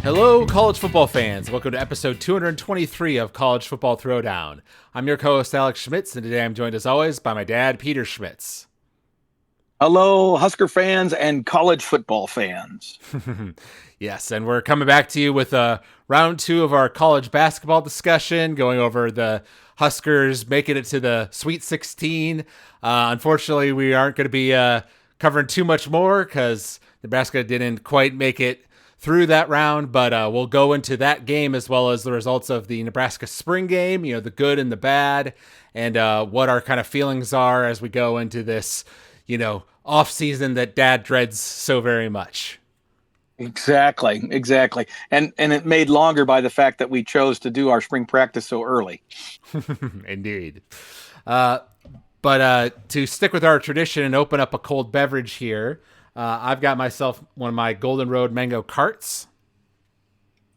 Hello, college football fans. Welcome to episode 223 of College Football Throwdown. I'm your co-host, Alex Schmitz, and today I'm joined, as always, by my dad, Peter Schmitz. Hello, Husker fans and college football fans. Yes, and we're coming back to you with round two of our college basketball discussion, going over the Huskers making it to the Sweet 16. Unfortunately, we aren't going to be covering too much more because Nebraska didn't quite make it through that round, but we'll go into that game as well as the results of the Nebraska Spring Game, you know, the good and the bad, and what our kind of feelings are as we go into this, you know, off season that Dad dreads so very much. Exactly. And it made longer by the fact that we chose to do our spring practice so early. Indeed. But to stick with our tradition and open up a cold beverage here, I've got myself one of my Golden Road Mango Carts.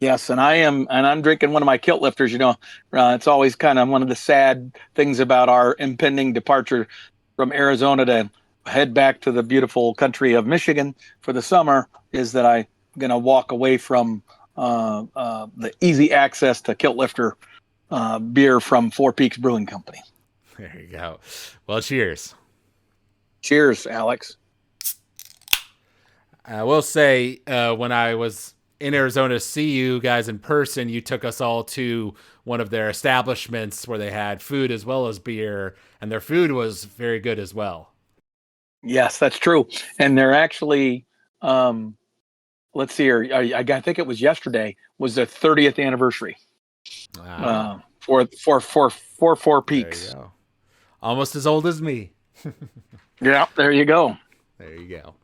Yes, and I'm drinking one of my kilt lifters. You know, it's always kind of one of the sad things about our impending departure from Arizona to head back to the beautiful country of Michigan for the summer is that I'm going to walk away from the easy access to kilt lifter beer from Four Peaks Brewing Company. There you go. Well, cheers. Cheers, Alex. I will say, when I was in Arizona to see you guys in person, you took us all to one of their establishments where they had food as well as beer, and their food was very good as well. Yes, that's true. And they're actually, let's see here, I think it was yesterday, was the 30th anniversary for Four Peaks. There you go. Almost as old as me. Yeah, there you go. There you go.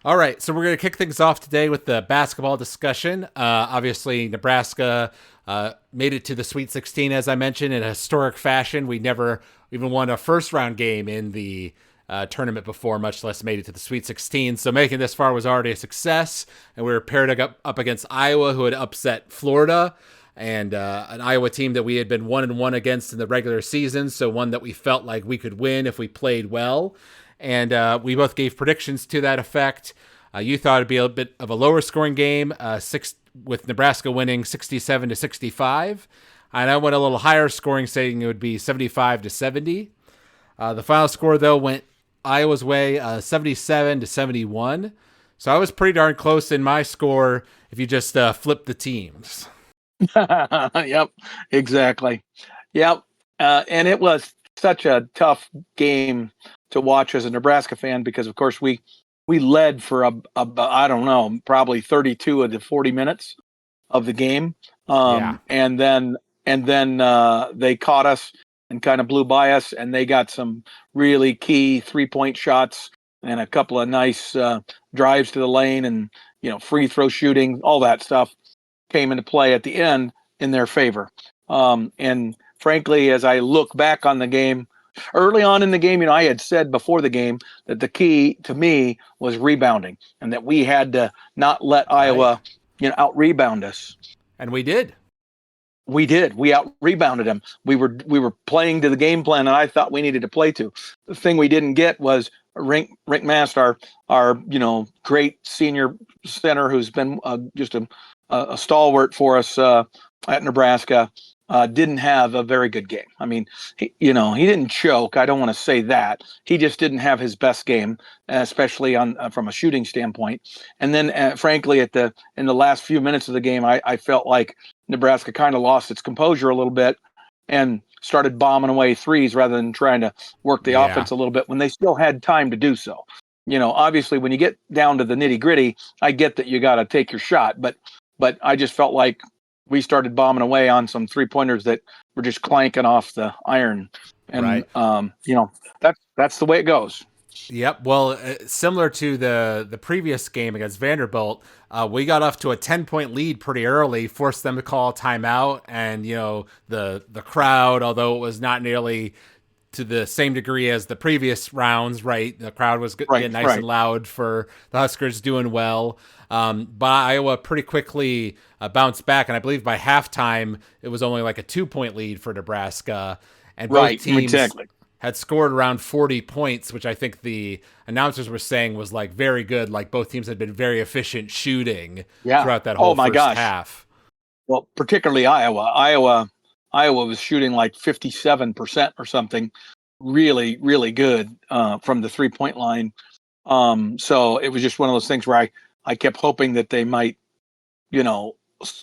All right, so we're going to kick things off today with the basketball discussion. Obviously, Nebraska made it to the Sweet 16, as I mentioned, in a historic fashion. We never even won a first-round game in the tournament before, much less made it to the Sweet 16. So making this far was already a success, and we were paired up against Iowa, who had upset Florida, and an Iowa team that we had been 1-1 against in the regular season, so one that we felt like we could win if we played well. And we both gave predictions to that effect. You thought it'd be a bit of a lower scoring game, with Nebraska winning 67-65. And I went a little higher scoring, saying it would be 75-70. The final score, though, went Iowa's way, 77-71. So I was pretty darn close in my score if you just flip the teams. Yep, exactly. Yep. And it was such a tough game to watch as a Nebraska fan because, of course, we led for I don't know, probably 32 of the 40 minutes of the game, and then they caught us and kind of blew by us, and they got some really key 3-point shots and a couple of nice drives to the lane, and free throw shooting, all that stuff came into play at the end in their favor. And frankly, as I look back on the game. Early on in the game, I had said before the game that the key to me was rebounding, and that we had to not let Iowa, out rebound us. And we did. We did. We out rebounded them. We were playing to the game plan that I thought we needed to play to. The thing we didn't get was Rink Mast, our great senior center, who's been just a stalwart for us at Nebraska. Didn't have a very good game. I mean, he didn't choke. I don't want to say that. He just didn't have his best game, especially from a shooting standpoint. And then, frankly, in the last few minutes of the game, I felt like Nebraska kind of lost its composure a little bit and started bombing away threes rather than trying to work the offense a little bit when they still had time to do so. Obviously, when you get down to the nitty gritty, I get that you got to take your shot, but I just felt like we started bombing away on some 3-pointers that were just clanking off the iron. And, that's the way it goes. Yep. Well, similar to the previous game against Vanderbilt, we got off to a 10-point lead pretty early, forced them to call a timeout. And, the crowd, although it was not nearly to the same degree as the previous rounds, right? The crowd was getting nice and loud for the Huskers doing well. But Iowa pretty quickly bounced back, and I believe by halftime it was only like a 2-point lead for Nebraska. And both teams, had scored around 40 points, which I think the announcers were saying was like very good. Like both teams had been very efficient shooting Yeah. throughout that Oh whole my first gosh. half. Well, particularly Iowa was shooting like 57% or something, really, really good from the 3-point line. So it was just one of those things where I kept hoping that they might,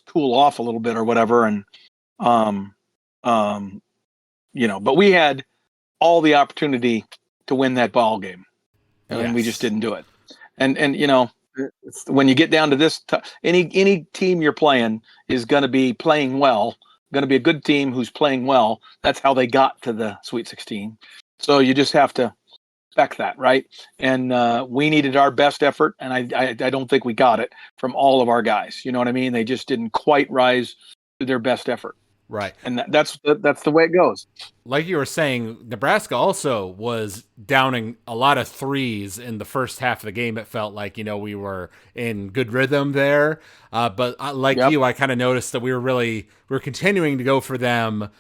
cool off a little bit or whatever. And, um, but we had all the opportunity to win that ball game, and we just Yes. didn't do it. And when you get down to this, any team you're playing is going to be playing well, going to be a good team who's playing well. That's how they got to the Sweet 16. So you just have to expect that, right? And we needed our best effort, and I don't think we got it from all of our guys. You know what I mean? They just didn't quite rise to their best effort. Right. And that's the way it goes. Like you were saying, Nebraska also was downing a lot of threes in the first half of the game. It felt like, we were in good rhythm there. But like Yep. you, I kind of noticed that we were continuing to go for them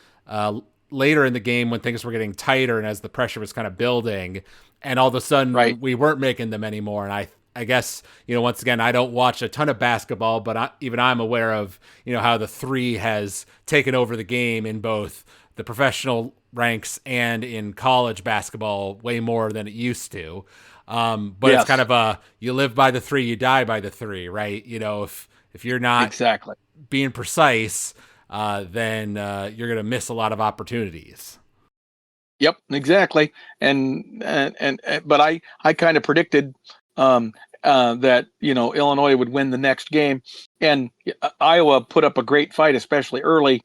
later in the game when things were getting tighter and as the pressure was kind of building. And all of a sudden, Right. we weren't making them anymore. And I guess, once again, I don't watch a ton of basketball, but even I'm aware of, how the three has taken over the game in both the professional ranks and in college basketball way more than it used to. But Yes. it's kind of you live by the three, you die by the three, right? If you're not Exactly. being precise, then you're going to miss a lot of opportunities. Yep, exactly. But I kind of predicted that Illinois would win the next game, and Iowa put up a great fight, especially early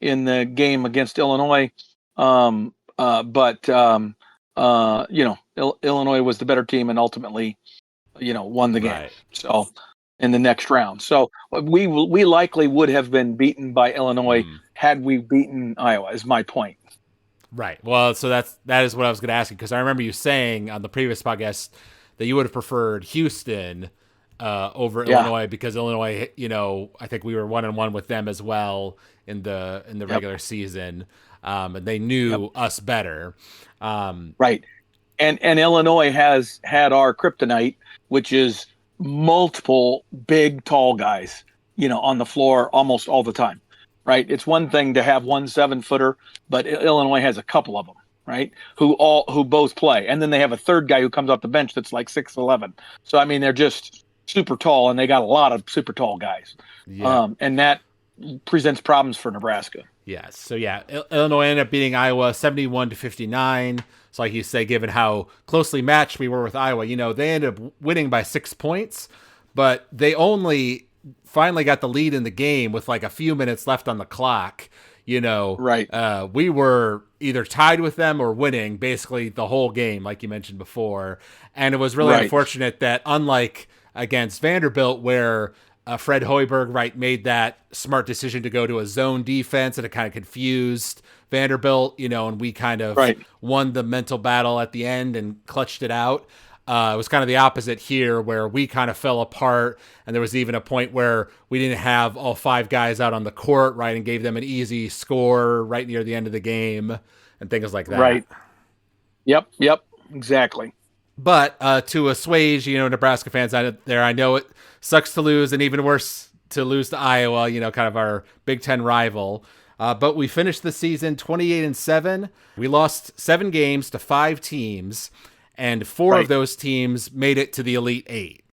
in the game against Illinois. Illinois was the better team and ultimately, won the game. Right. So in the next round, so we likely would have been beaten by Illinois had we beaten Iowa. Is my point. Right. Well, so that is what I was going to ask you, because I remember you saying on the previous podcast that you would have preferred Houston over Illinois, because Illinois, I think we were 1-1 with them as well in the regular season, and they knew us better. Right. And Illinois has had our kryptonite, which is multiple big, tall guys, on the floor almost all the time. Right. It's one thing to have 1 7-footer, but Illinois has a couple of them, right? Who both play. And then they have a third guy who comes off the bench that's like 6'11". So, I mean, they're just super tall, and they got a lot of super tall guys. Yeah. And that presents problems for Nebraska. Yes. So, Illinois ended up beating Iowa 71-59. So, like you say, given how closely matched we were with Iowa, they ended up winning by 6 points, but they only finally got the lead in the game with like a few minutes left on the clock. Right. We were either tied with them or winning basically the whole game, like you mentioned before. And it was really unfortunate that, unlike against Vanderbilt, where Fred Hoiberg made that smart decision to go to a zone defense, and it kind of confused Vanderbilt, and we kind of won the mental battle at the end and clutched it out. It was kind of the opposite here, where we kind of fell apart, and there was even a point where we didn't have all 5 guys out on the court, right, and gave them an easy score right near the end of the game and things like that. Right. Yep, exactly. But to assuage, Nebraska fans out there, I know it sucks to lose, and even worse to lose to Iowa, kind of our Big Ten rival. But we finished the season 28-7. We lost 7 games to 5 teams. And 4 of those teams made it to the Elite 8.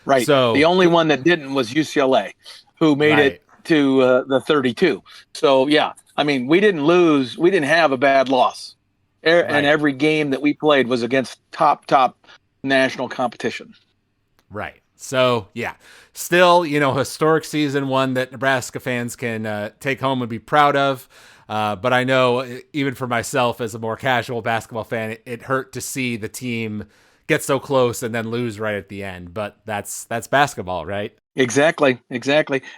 Right. So the only one that didn't was UCLA, who made it to the 32. So, I mean, we didn't lose. We didn't have a bad loss. And every game that we played was against top national competition. Right. So, still, historic season, one that Nebraska fans can take home and be proud of. But I know, even for myself as a more casual basketball fan, it hurt to see the team get so close and then lose right at the end. But that's basketball, right? Exactly.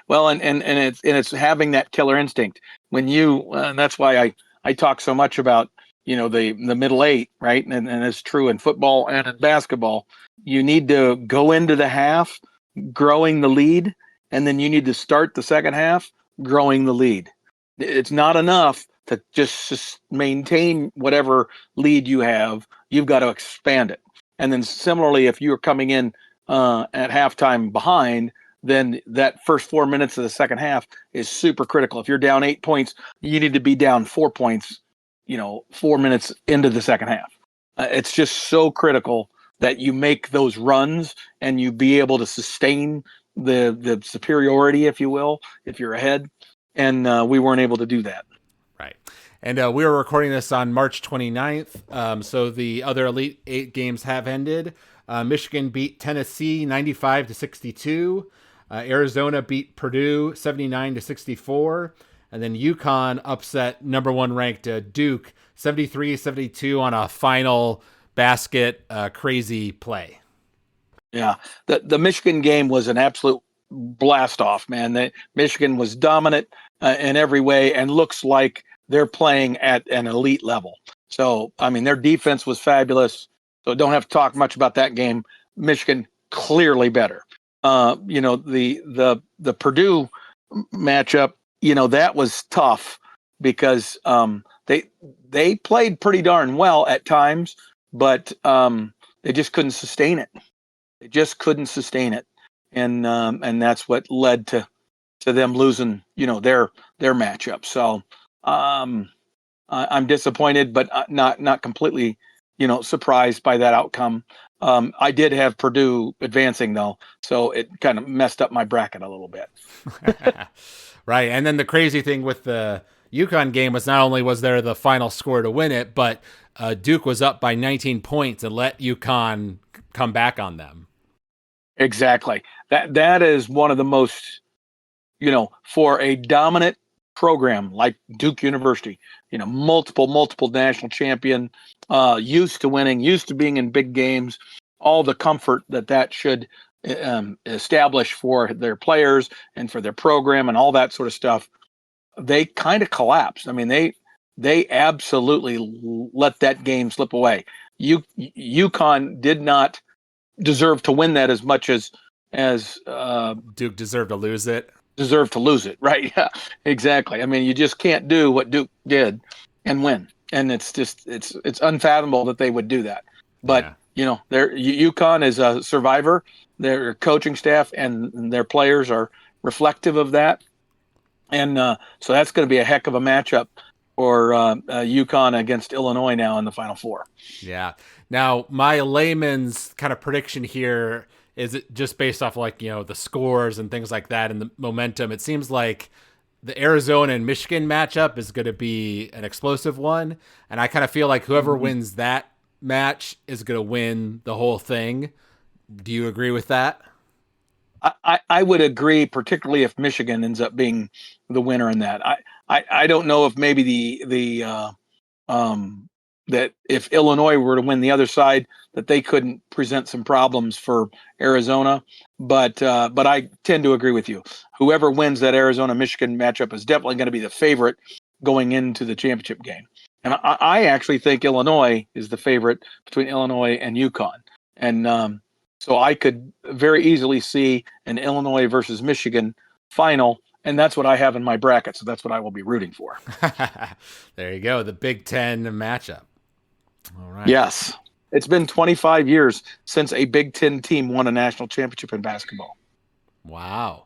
Well, and it's having that killer instinct when and that's why I talk so much about the middle 8, right? And it's true in football and in basketball. You need to go into the half growing the lead, and then you need to start the second half growing the lead. It's not enough to just maintain whatever lead you have, you've got to expand it. And then similarly, if you're coming in at halftime behind, then that first 4 minutes of the second half is super critical. If you're down 8 points, you need to be down 4 points, 4 minutes into the second half. It's just so critical that you make those runs and you be able to sustain the superiority, if you will, if you're ahead. And we weren't able to do that. Right. And we were recording this on March 29th. So the other Elite Eight games have ended. Michigan beat Tennessee 95-62. Arizona beat Purdue 79-64. And then UConn upset number one ranked Duke 73-72 on a final basket crazy play. Yeah. The Michigan game was an absolute blast off, man. Michigan was dominant in every way and looks like they're playing at an elite level. So, I mean, their defense was fabulous. So don't have to talk much about that game. Michigan clearly better. The Purdue matchup, that was tough because they played pretty darn well at times, but they just couldn't sustain it. And that's what led to them losing, their matchup. So I'm disappointed, but not completely, surprised by that outcome. I did have Purdue advancing though, so it kind of messed up my bracket a little bit. Right, and then the crazy thing with the UConn game was not only was there the final score to win it, but Duke was up by 19 points and let UConn come back on them. Exactly. That is one of the most, for a dominant program like Duke University, multiple national champion, used to winning, used to being in big games, all the comfort that should establish for their players and for their program and all that sort of stuff. They kind of collapsed. I mean, they absolutely let that game slip away. UConn did not deserve to win that as much as Duke deserved to lose it. Right? Yeah, exactly. I mean, you just can't do what Duke did and win, and it's unfathomable that they would do that. But UConn is a survivor. Their coaching staff and their players are reflective of that, and so that's going to be a heck of a matchup for UConn against Illinois now in the Final Four. Yeah. Now, my layman's kind of prediction here is it just based off the scores and things like that and the momentum. It seems like the Arizona and Michigan matchup is going to be an explosive one. And I kind of feel like whoever wins that match is going to win the whole thing. Do you agree with that? I would agree, particularly if Michigan ends up being the winner in that. I don't know if maybe that if Illinois were to win the other side, that they couldn't present some problems for Arizona. But I tend to agree with you. Whoever wins that Arizona-Michigan matchup is definitely going to be the favorite going into the championship game. And I actually think Illinois is the favorite between Illinois and UConn. And so I could very easily see an Illinois versus Michigan final. And that's what I have in my bracket. So that's what I will be rooting for. There you go. The Big Ten matchup. All right. Yes. It's been 25 years since a Big Ten team won a national championship in basketball. Wow.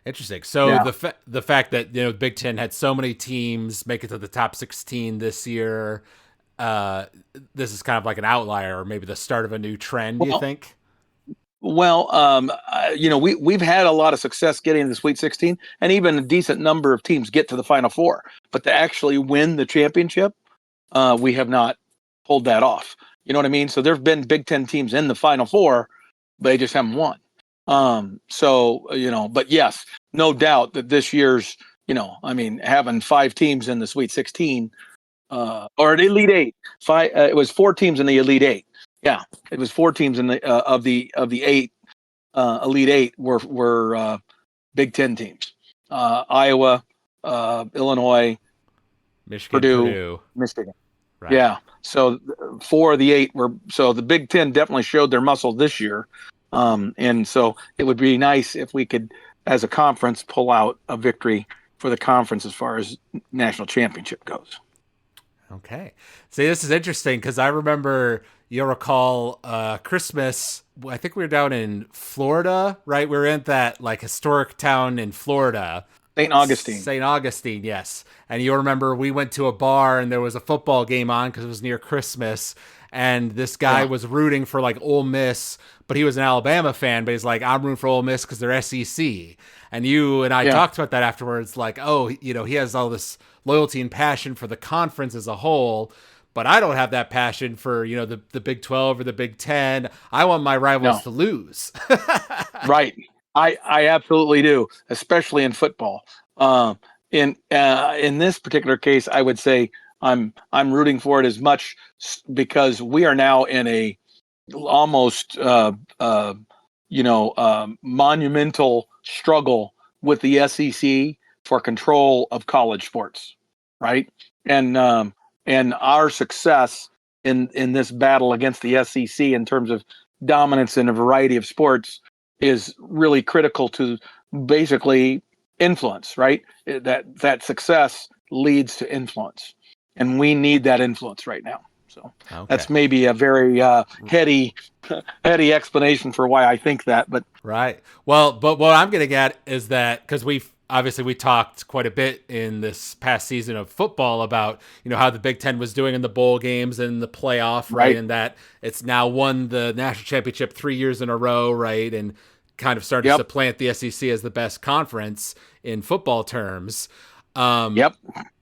Interesting. So the fact that, Big Ten had so many teams make it to the top 16 this year, this is kind of like an outlier or maybe the start of a new trend, do you think? Well, we've had a lot of success getting to the Sweet 16, and even a decent number of teams get to the Final Four. But to actually win the championship, we have not pulled that off. You know what I mean? So there have been Big Ten teams in the Final Four, but they just haven't won. But yes, no doubt that this year's, having 5 teams in the Sweet 16 or the Elite Eight. It was 4 teams in the Elite Eight. Yeah, it was 4 teams in the of the 8 Elite Eight were Big Ten teams. Iowa, Illinois, Michigan, Purdue, Michigan. Right. Yeah. So 4 of the 8 were. So the Big Ten definitely showed their muscle this year, and so it would be nice if we could, as a conference, pull out a victory for the conference as far as national championship goes. Okay. See, this is interesting because I remember, you'll recall, Christmas. I think we were down in Florida, right? We were in that like historic town in Florida. St. Augustine. St. Augustine, yes. And you'll remember we went to a bar and there was a football game on because it was near Christmas. And this guy was rooting for like Ole Miss, but he was an Alabama fan. But he's like, I'm rooting for Ole Miss because they're SEC. And you and I talked about that afterwards. Like, oh, he has all this loyalty and passion for the conference as a whole. But I don't have that passion for, the Big 12 or the Big 10. I want my rivals to lose. Right. I absolutely do, especially in football. In this particular case, I would say I'm rooting for it as much because we are now in a almost monumental struggle with the SEC for control of college sports, right? And our success in this battle against the SEC in terms of dominance in a variety of sports is really critical to basically influence, right? That success leads to influence, and we need that influence right now. So that's maybe a very heady explanation for why I think that. But right. Well, but what I'm getting at is that because we talked quite a bit in this past season of football about how the Big Ten was doing in the bowl games and the playoff, right? And that it's now won the national championship 3 years in a row, right? And kind of started to supplant the SEC as the best conference in football terms.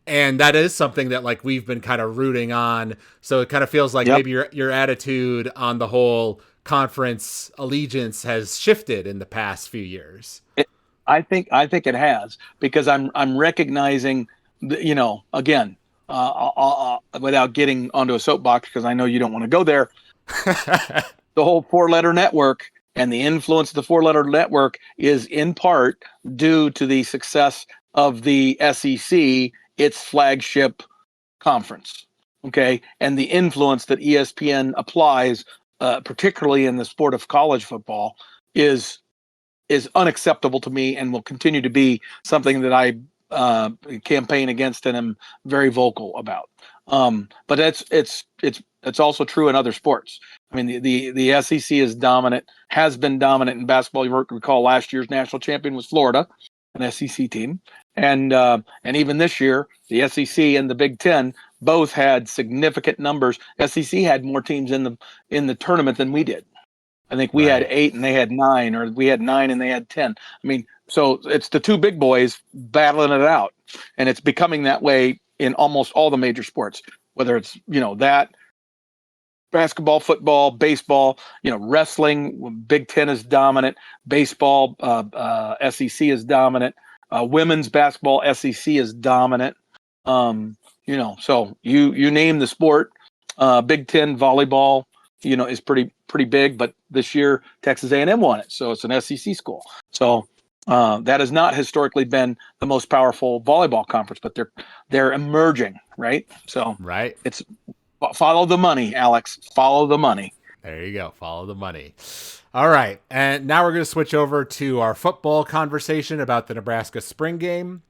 And that is something that like we've been kind of rooting on. So it kind of feels like maybe your attitude on the whole conference allegiance has shifted in the past few years. I think it has, because I'm recognizing, again, without getting onto a soapbox, because I know you don't want to go there, the whole 4-letter network and the influence of the 4-letter network is in part due to the success of the SEC, its flagship conference. Okay. And the influence that ESPN applies, particularly in the sport of college football, is unacceptable to me, and will continue to be something that I campaign against and am very vocal about. But it's also true in other sports. I mean, the SEC is dominant, has been dominant in basketball. You recall last year's national champion was Florida, an SEC team, and even this year, the SEC and the Big Ten both had significant numbers. SEC had more teams in the tournament than we did. I think we had 8 and they had 9, or we had 9 and they had 10. I mean, so it's the two big boys battling it out, and it's becoming that way in almost all the major sports, whether it's, that basketball, football, baseball, wrestling, Big Ten is dominant, baseball, SEC is dominant, women's basketball, SEC is dominant. So you name the sport, Big Ten volleyball, is pretty big, but this year Texas A&M won it, so it's an SEC school. So that has not historically been the most powerful volleyball conference, but they're emerging, right? So it's follow the money, Alex. Follow the money. There you go. Follow the money. All right, and now we're going to switch over to our football conversation about the Nebraska Spring Game.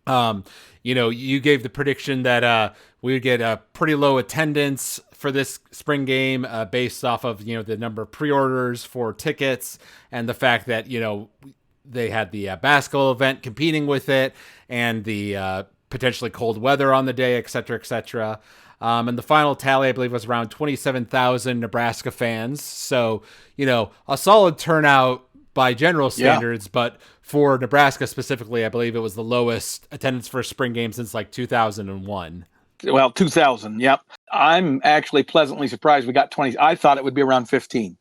You gave the prediction that we would get a pretty low attendance for this spring game based off of, the number of pre-orders for tickets and the fact that, they had the basketball event competing with it and the potentially cold weather on the day, et cetera, et cetera. And the final tally, I believe, was around 27,000 Nebraska fans. So, a solid turnout by general standards, but for Nebraska specifically, I believe it was the lowest attendance for a spring game since like 2001. Well, 2000. Yep. I'm actually pleasantly surprised we got 20. I thought it would be around 15.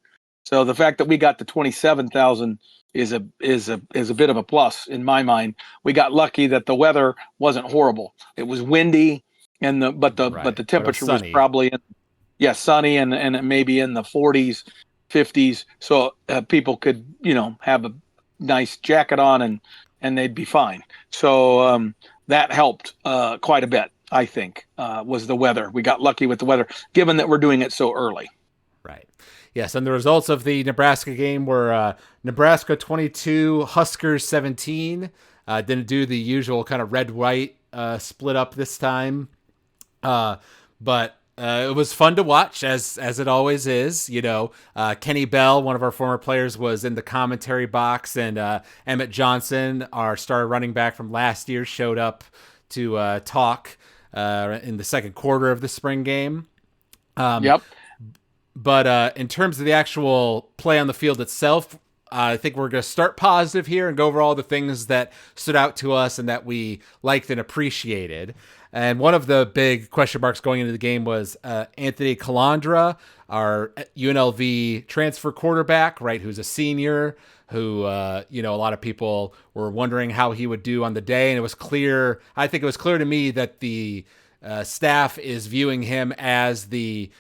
So the fact that we got to 27,000 is a bit of a plus in my mind. We got lucky that the weather wasn't horrible. It was windy, but the temperature was probably sunny and maybe in the 40s, 50s. So people could have a nice jacket on and they'd be fine. So that helped quite a bit. I think was the weather. We got lucky with the weather, given that we're doing it so early. Right. Yes, and the results of the Nebraska game were Nebraska 22, Huskers 17. Didn't do the usual kind of red-white split up this time. But it was fun to watch, as it always is. Kenny Bell, one of our former players, was in the commentary box, and Emmett Johnson, our star running back from last year, showed up to talk in the second quarter of the spring game. Yep. But in terms of the actual play on the field itself, I think we're going to start positive here and go over all the things that stood out to us and that we liked and appreciated. And one of the big question marks going into the game was Anthony Calandra, our UNLV transfer quarterback, right, who's a senior, who, a lot of people were wondering how he would do on the day. And it was clear, I think it was clear to me that the staff is viewing him as the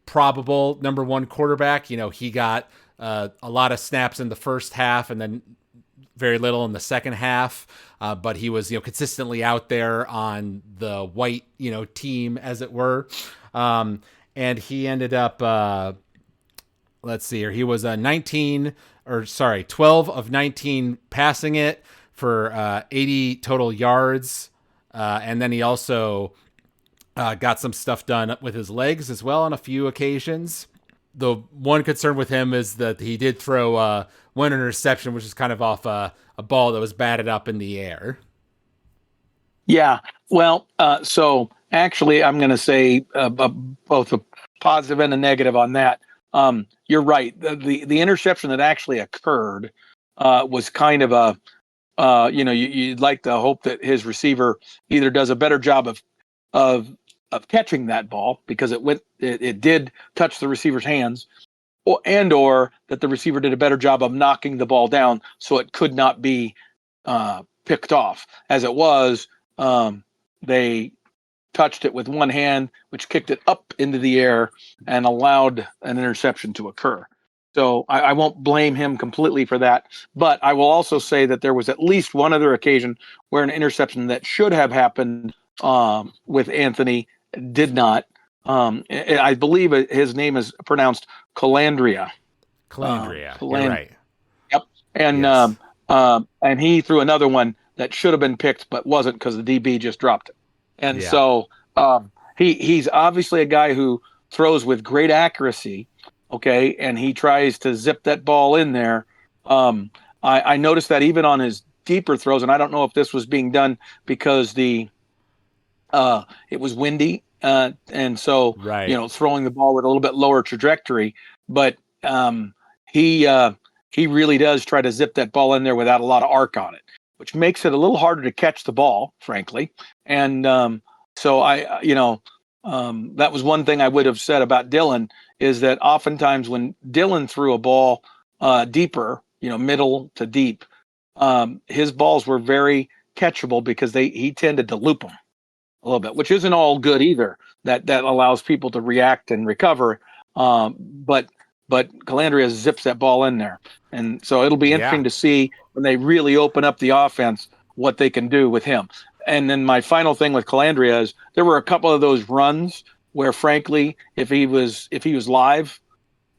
probable number one quarterback. He got a lot of snaps in the first half and then very little in the second half. But he was, consistently out there on the white, team, as it were. And he ended up, let's see here. He was 12 of 19 passing it for 80 total yards. And then he also got some stuff done with his legs as well on a few occasions. The one concern with him is that he did throw one interception, which is kind of off a ball that was batted up in the air. Yeah. Well, so actually, I'm going to say both a positive and a negative on that. You're right. The interception that actually occurred was kind of you'd like to hope that his receiver either does a better job of catching that ball, because it did touch the receiver's hands, or that the receiver did a better job of knocking the ball down so it could not be picked off. As it was, they touched it with one hand, which kicked it up into the air and allowed an interception to occur. So I won't blame him completely for that, but I will also say that there was at least one other occasion where an interception that should have happened with Anthony did not. I believe his name is pronounced Calandria. You're right. Yep. And Yes. And he threw another one that should have been picked but wasn't, because the DB just dropped it. And so he's obviously a guy who throws with great accuracy. Okay, and he tries to zip that ball in there. I noticed that even on his deeper throws, and I don't know if this was being done because it was windy, and so throwing the ball with a little bit lower trajectory. But he really does try to zip that ball in there without a lot of arc on it, which makes it a little harder to catch the ball, frankly. And so that was one thing I would have said about Dylan, is that oftentimes when Dylan threw a ball deeper, middle to deep, his balls were very catchable because he tended to loop them a little bit, which isn't all good either. That allows people to react and recover. But Calandria zips that ball in there. And so it'll be interesting to see when they really open up the offense what they can do with him. And then my final thing with Calandria is there were a couple of those runs where, frankly, if he was live,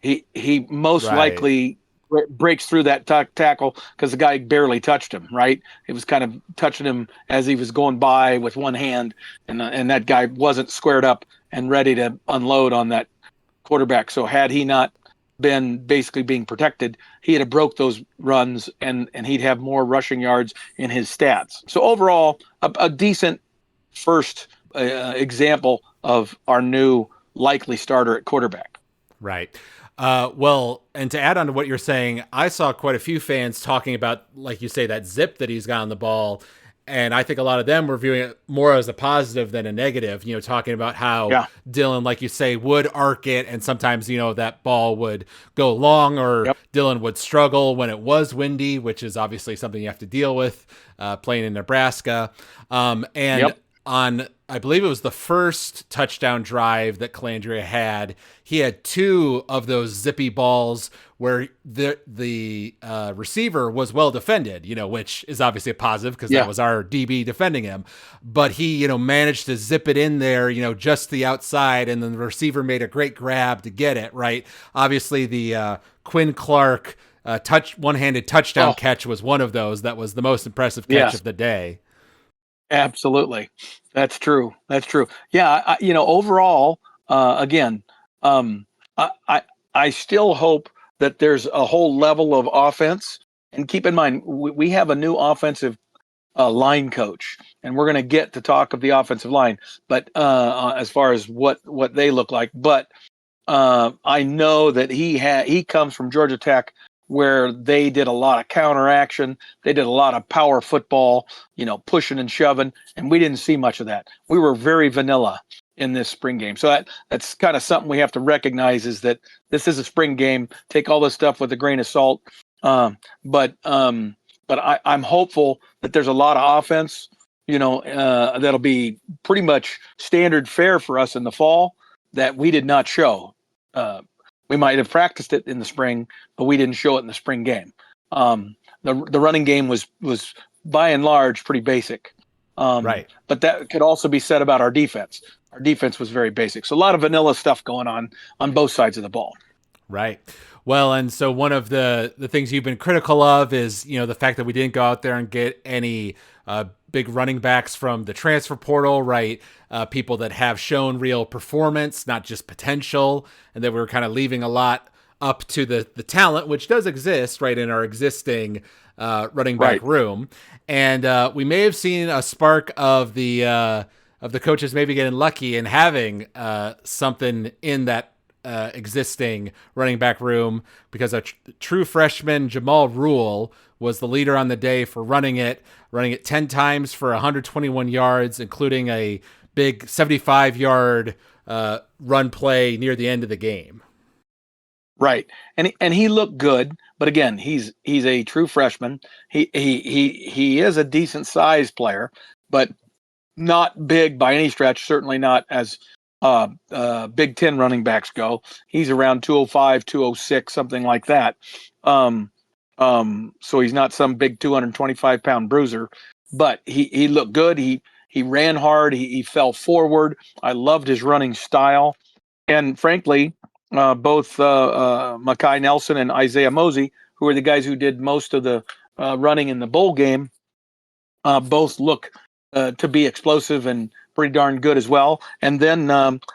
he most likely breaks through that tackle, because the guy barely touched him, right? It was kind of touching him as he was going by with one hand, and that guy wasn't squared up and ready to unload on that quarterback. So had he not been basically being protected, he'd have broke those runs and he'd have more rushing yards in his stats. So overall, a decent first example of our new likely starter at quarterback. Right. Well, and to add on to what you're saying, I saw quite a few fans talking about, like you say, that zip that he's got on the ball. And I think a lot of them were viewing it more as a positive than a negative, talking about how Dylan, like you say, would arc it. And sometimes, that ball would go long, or Dylan would struggle when it was windy, which is obviously something you have to deal with playing in Nebraska. On, I believe it was the first touchdown drive that Calandria had, he had two of those zippy balls where the receiver was well defended, which is obviously a positive because that was our DB defending him. But he, managed to zip it in there, just the outside, and then the receiver made a great grab to get it, right? Obviously, the Quinn Clark one-handed touchdown Oh, catch was one of those. That was the most impressive catch yes, of the day. absolutely. That's true. That's true. Yeah, overall, again, um, I, I I still hope that there's a whole level of offense. And keep in mind, we have a new offensive line coach, and we're going to get to talk of the offensive line, but as far as what they look like, but I know that he comes from Georgia Tech, where they did a lot of counteraction. They did a lot of power football, pushing and shoving, and we didn't see much of that. We were very vanilla in this spring game. So that's kind of something we have to recognize, is that this is a spring game. Take all this stuff with a grain of salt. Um, but I'm hopeful that there's a lot of offense, that'll be pretty much standard fare for us in the fall that we did not show. Uh, we might have practiced it in the spring, but we didn't show it in the spring game. The running game was by and large pretty basic. Right. But that could also be said about our defense. Our defense was very basic. So a lot of vanilla stuff going on both sides of the ball. Right. Well, and so one of the things you've been critical of is, the fact that we didn't go out there and get any big running backs from the transfer portal, right? People that have shown real performance, not just potential, and that we were kind of leaving a lot up to the talent, which does exist, right, in our existing running back room. And we may have seen a spark of the coaches maybe getting lucky and having something in that existing running back room, because a true freshman, Jamal Rule, was the leader on the day for running it 10 times for 121 yards, including a big 75-yard run play near the end of the game. Right. And he looked good, but again, he's a true freshman. He is a decent sized player, but not big by any stretch, certainly not as Big Ten running backs go. He's around 205, 206, something like that. So he's not some big 225-pound bruiser, but he looked good. He ran hard. He fell forward. I loved his running style. And frankly, both Makai Nelson and Isaiah Mosey, who are the guys who did most of the running in the bowl game, both look to be explosive and pretty darn good as well. And then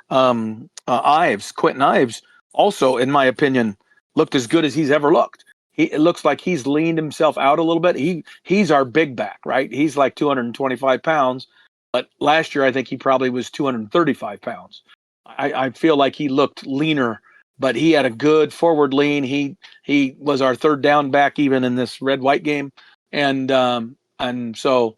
Quentin Ives, also, in my opinion, looked as good as he's ever looked. It looks like he's leaned himself out a little bit. He's our big back, right? He's like 225 pounds, but last year I think he probably was 235 pounds. I feel like he looked leaner, but he had a good forward lean. He was our third down back even in this red-white game, and so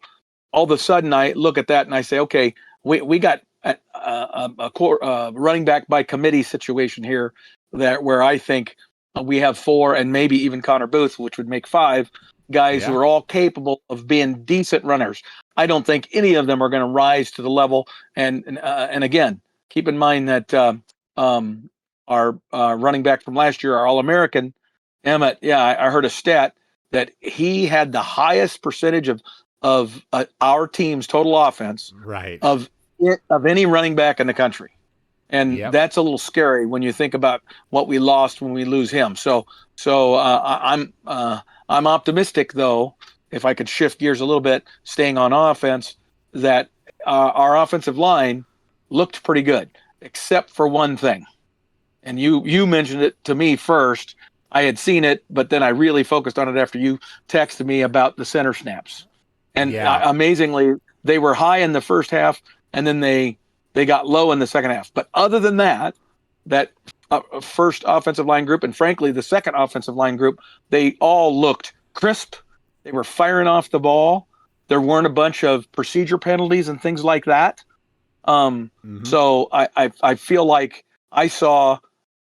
all of a sudden I look at that and I say, okay, we got a running back by committee situation here, where I think we have four and maybe even Connor Booth, which would make five guys who are all capable of being decent runners. I don't think any of them are going to rise to the level. And again, keep in mind that our running back from last year, our All-American, Emmett, I heard a stat that he had the highest percentage of our team's total offense of any running back in the country. And that's a little scary when you think about what we lost when we lose him. So I'm optimistic, though, if I could shift gears a little bit, staying on offense, that our offensive line looked pretty good, except for one thing. And you mentioned it to me first. I had seen it, but then I really focused on it after you texted me about the center snaps. And amazingly, they were high in the first half, and then they got low in the second half. But other than that first offensive line group, and frankly, the second offensive line group, they all looked crisp. They were firing off the ball. There weren't a bunch of procedure penalties and things like that. So I feel like I saw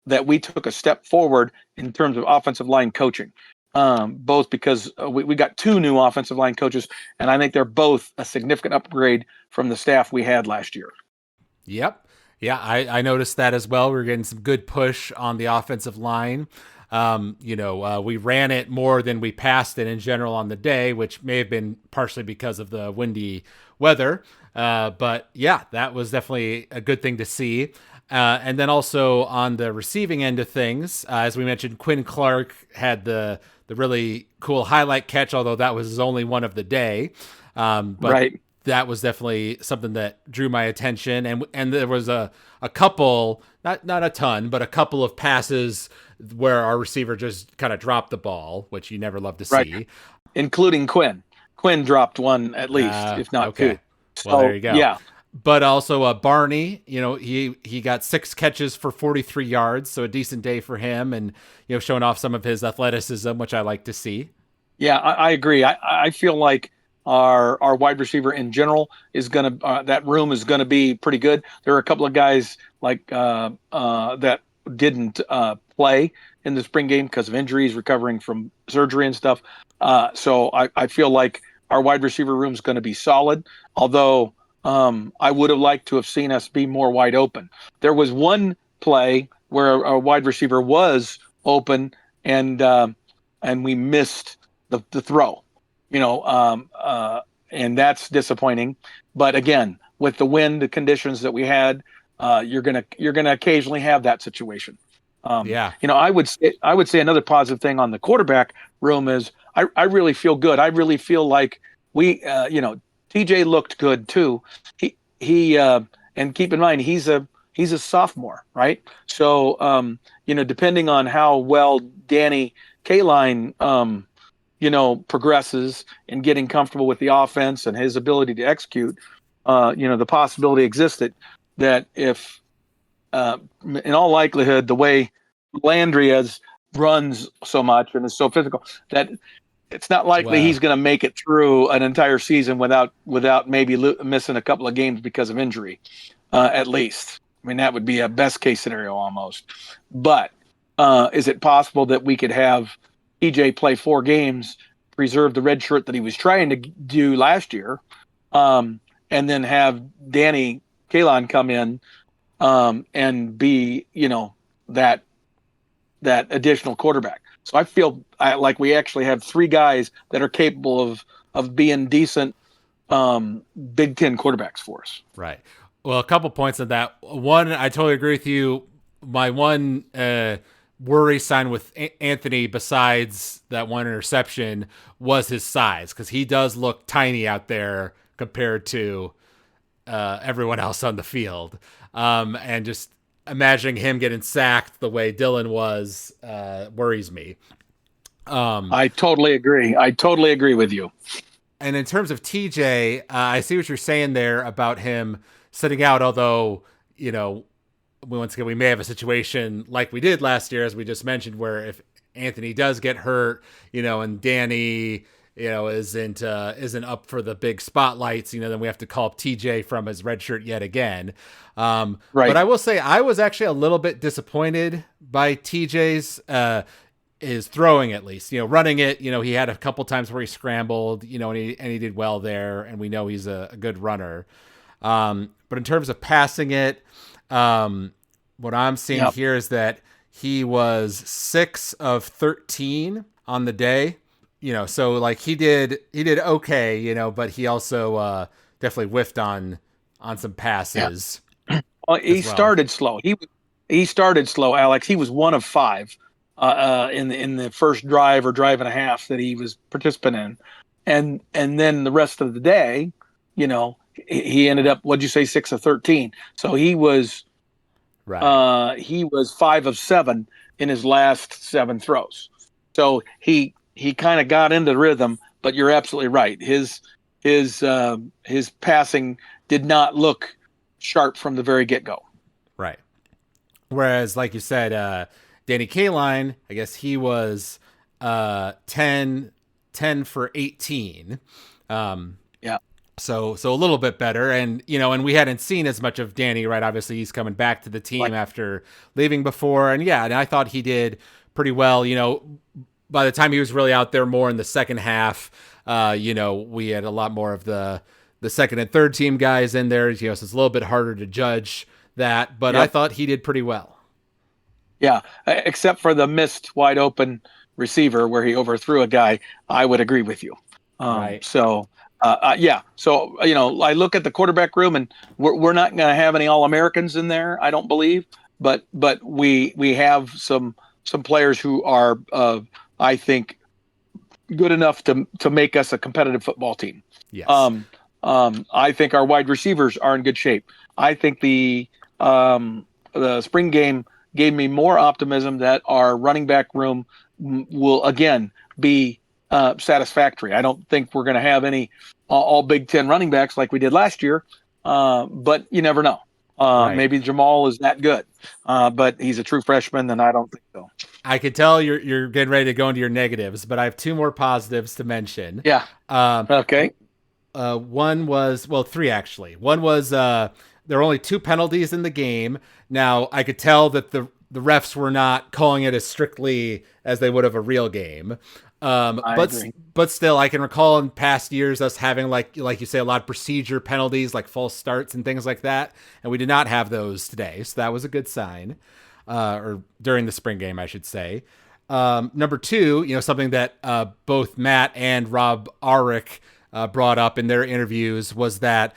that we took a step forward in terms of offensive line coaching, both because we got two new offensive line coaches, and I think they're both a significant upgrade from the staff we had last year. Yep. Yeah, I noticed that as well. We were getting some good push on the offensive line. We ran it more than we passed it in general on the day, which may have been partially because of the windy weather. But yeah, that was definitely a good thing to see. And then also on the receiving end of things, as we mentioned, Quinn Clark had the really cool highlight catch, although that was his only one of the day. But Right. that was definitely something that drew my attention. And there was a couple, not a ton, but a couple of passes where our receiver just kind of dropped the ball, which you never love to Right. see. Including Quinn. Quinn dropped one at least, if not two. Okay. Well, there So you go. yeah, But also Barney, he got 6 catches for 43 yards, so a decent day for him, and showing off some of his athleticism, which I like to see. yeah, I agree. I feel like our wide receiver in general is gonna that room is gonna be pretty good. There are a couple of guys like that didn't play in the spring game because of injuries, recovering from surgery and stuff. So I feel like our wide receiver room is going to be solid. Although I would have liked to have seen us be more wide open. There was one play where a wide receiver was open and we missed the throw, and that's disappointing. But again, with the wind conditions that we had, you're gonna occasionally have that situation. Yeah. I would say another positive thing on the quarterback room is I really feel good. I really feel like we, TJ looked good too. He and keep in mind he's a sophomore, right? So depending on how well Danny Kaline progresses in getting comfortable with the offense and his ability to execute, the possibility exists that if in all likelihood, the way Landry runs so much and is so physical, that it's not likely Well, he's going to make it through an entire season without maybe missing a couple of games because of injury, at least. I mean, that would be a best case scenario almost. But is it possible that we could have EJ play 4 games, preserve the red shirt that he was trying to do last year, and then have Danny Kaline come in and be, that additional quarterback. So I feel like we actually have 3 guys that are capable of being decent Big Ten quarterbacks for us. right. Well, a couple points on that. One, I totally agree with you. My one worry sign with Anthony, besides that one interception, was his size, because he does look tiny out there compared to everyone else on the field. And just imagining him getting sacked the way Dylan was worries me. I totally agree. I totally agree with you. And in terms of TJ, I see what you're saying there about him sitting out, although, once again, we may have a situation like we did last year, as we just mentioned, where if Anthony does get hurt, and Danny, isn't up for the big spotlights, then we have to call up TJ from his red shirt yet again. Right. But I will say I was actually a little bit disappointed by TJ's his throwing, at least. Running it, he had a couple times where he scrambled, and he did well there, and we know he's a good runner. But in terms of passing it, what I'm seeing here is that he was 6 of 13 on the day. So like he did okay, but he also definitely whiffed on some passes. Yeah. Well, he started slow. He started slow, Alex. He was 1 of 5 in the first drive or drive and a half that he was participant in, and then the rest of the day, he ended up, what'd you say, 6 of 13. So he was right. He was 5 of 7 in his last 7 throws. So he kind of got into the rhythm. But you're absolutely right. His passing did not look sharp from the very get-go. Right. Whereas, like you said, Danny Kaline, I guess he was 10 for 18. Yeah. So a little bit better. And, and we hadn't seen as much of Danny, right? Obviously, he's coming back to the team after leaving before. And and I thought he did pretty well. By the time he was really out there more in the second half, we had a lot more of the second and third team guys in there, so it's a little bit harder to judge that. But I thought he did pretty well. Yeah, except for the missed wide open receiver where he overthrew a guy. I would agree with you. Right. So Yeah. So, I look at the quarterback room, and we're not going to have any All-Americans in there, I don't believe, but we have some players who are, I think, good enough to make us a competitive football team. Yes. Um, I think our wide receivers are in good shape. I think the spring game gave me more optimism that our running back room will again be satisfactory. I don't think we're going to have any all Big Ten running backs like we did last year, but you never know. Right. Maybe Jamal is that good, but he's a true freshman, and I don't think so. I could tell you're getting ready to go into your negatives, but I have two more positives to mention. Yeah. Um, Okay. One was, well, three actually. One was there were only two penalties in the game. Now I could tell that the refs were not calling it as strictly as they would of a real game. I agree. But still, I can recall in past years us having like you say a lot of procedure penalties, like false starts and things like that, and we did not have those today. So that was a good sign, or during the spring game, I should say. Number two, something that both Matt and Rob Arick brought up in their interviews was that,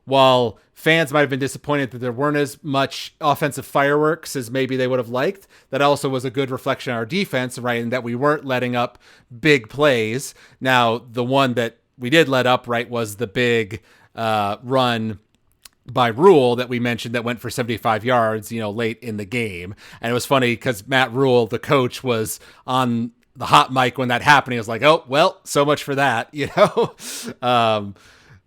while fans might have been disappointed that there weren't as much offensive fireworks as maybe they would have liked, that also was a good reflection on our defense, right? And that we weren't letting up big plays. Now, the one that we did let up, right, was the big run by Rule that we mentioned that went for 75 yards, late in the game. And it was funny because Matt Rule, the coach, was on the hot mic when that happened. He was like, "Oh, well, so much for that,"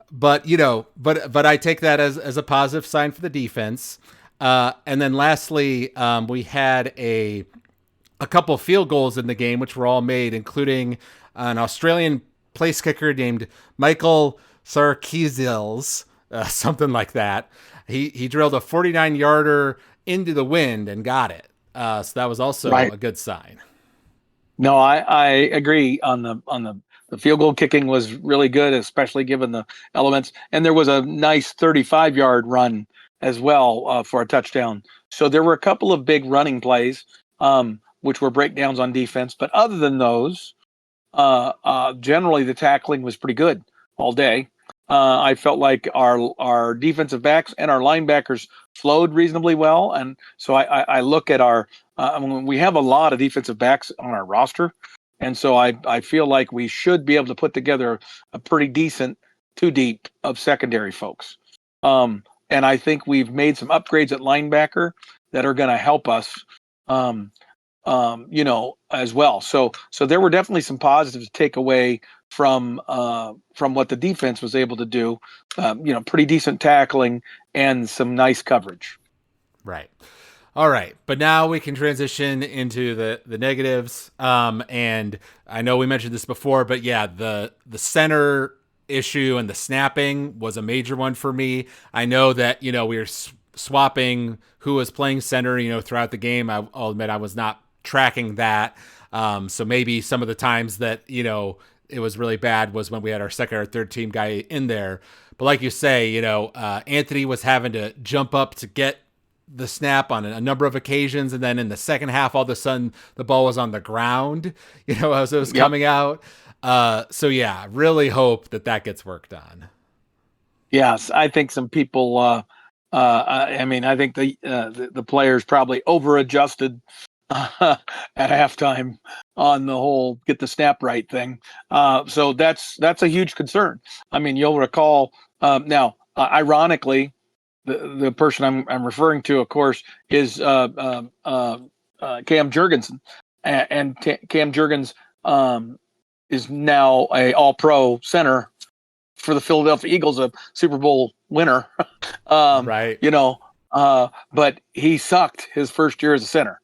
but I take that as a positive sign for the defense. And then lastly, we had a couple field goals in the game, which were all made, including an Australian place kicker named Michael Sarkisiels, something like that. He drilled a 49-yarder into the wind and got it. So that was also Right. a good sign. No, I agree on the field goal kicking was really good, especially given the elements. And there was a nice 35-yard run as well for a touchdown. So there were a couple of big running plays, which were breakdowns on defense. But other than those, generally the tackling was pretty good all day. I felt like our defensive backs and our linebackers flowed reasonably well, and so I look at our we have a lot of defensive backs on our roster, and so I feel like we should be able to put together a pretty decent two deep of secondary folks. And I think we've made some upgrades at linebacker that are going to help us. As well. So there were definitely some positives to take away from what the defense was able to do. Pretty decent tackling and some nice coverage. Right. All right, but now we can transition into the negatives. And I know we mentioned this before, but yeah, the center issue and the snapping was a major one for me. I know that we were swapping who was playing center, throughout the game. I'll admit I was not tracking that. So maybe some of the times that it was really bad was when we had our second or third team guy in there. But like you say, Anthony was having to jump up to get the snap on a number of occasions, and then in the second half, all of a sudden the ball was on the ground, as it was coming out. So yeah, really hope that gets worked on. Yes, I think some people. I think the players probably over adjusted at halftime on the whole get the snap right thing. So that's a huge concern. I mean, you'll recall now, ironically, the person I'm referring to, of course, is Cam Jurgensen, and Cam Jurgens is now a All-Pro center for the Philadelphia Eagles, a Super Bowl winner. Right. But he sucked his first year as a center.